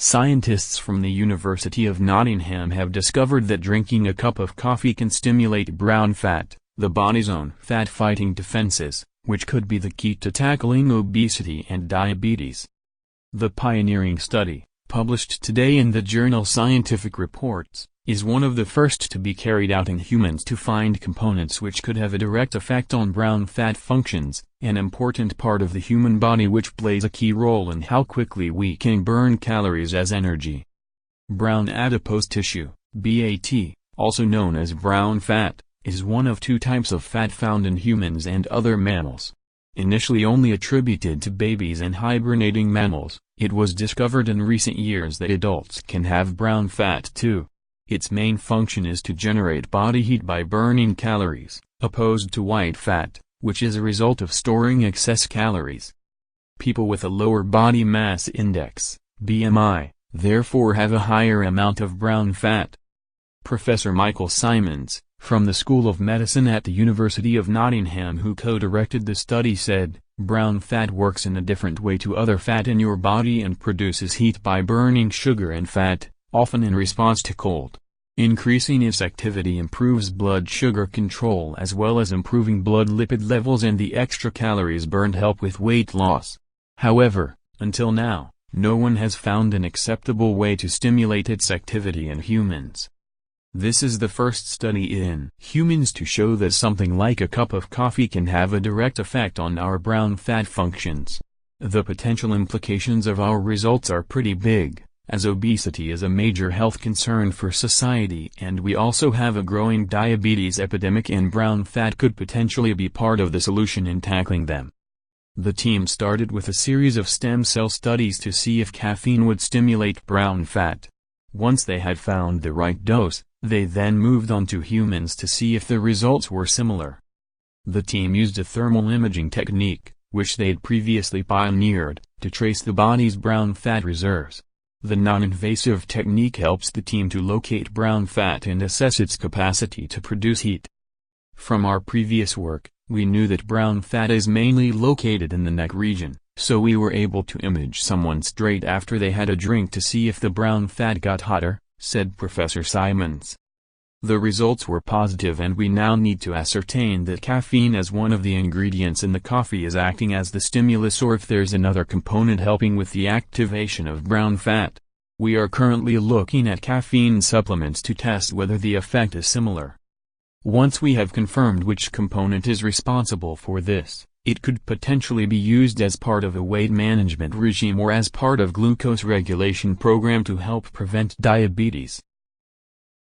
Scientists from the University of Nottingham have discovered that drinking a cup of coffee can stimulate brown fat, the body's own fat-fighting defenses, which could be the key to tackling obesity and diabetes. The pioneering study, published today in the journal Scientific Reports, is one of the first to be carried out in humans to find components which could have a direct effect on brown fat functions, an important part of the human body which plays a key role in how quickly we can burn calories as energy. Brown adipose tissue, BAT, also known as brown fat, is one of two types of fat found in humans and other mammals. Initially only attributed to babies and hibernating mammals, it was discovered in recent years that adults can have brown fat too. Its main function is to generate body heat by burning calories, opposed to white fat, which is a result of storing excess calories. People with a lower body mass index, BMI, therefore have a higher amount of brown fat. Professor Michael Simons, from the School of Medicine at the University of Nottingham, who co-directed the study, said, "Brown fat works in a different way to other fat in your body and produces heat by burning sugar and fat, often in response to cold. Increasing its activity improves blood sugar control as well as improving blood lipid levels, and the extra calories burned help with weight loss." However, until now, no one has found an acceptable way to stimulate its activity in humans. This is the first study in humans to show that something like a cup of coffee can have a direct effect on our brown fat functions. The potential implications of our results are pretty big, as obesity is a major health concern for society and we also have a growing diabetes epidemic, and brown fat could potentially be part of the solution in tackling them. The team started with a series of stem cell studies to see if caffeine would stimulate brown fat. Once they had found the right dose, they then moved on to humans to see if the results were similar. The team used a thermal imaging technique, which they'd previously pioneered, to trace the body's brown fat reserves. The non-invasive technique helps the team to locate brown fat and assess its capacity to produce heat. From our previous work, we knew that brown fat is mainly located in the neck region, so we were able to image someone straight after they had a drink to see if the brown fat got hotter, said Professor Simons. The results were positive, and we now need to ascertain that caffeine as one of the ingredients in the coffee is acting as the stimulus, or if there's another component helping with the activation of brown fat. We are currently looking at caffeine supplements to test whether the effect is similar. Once we have confirmed which component is responsible for this, it could potentially be used as part of a weight management regime or as part of glucose regulation program to help prevent diabetes.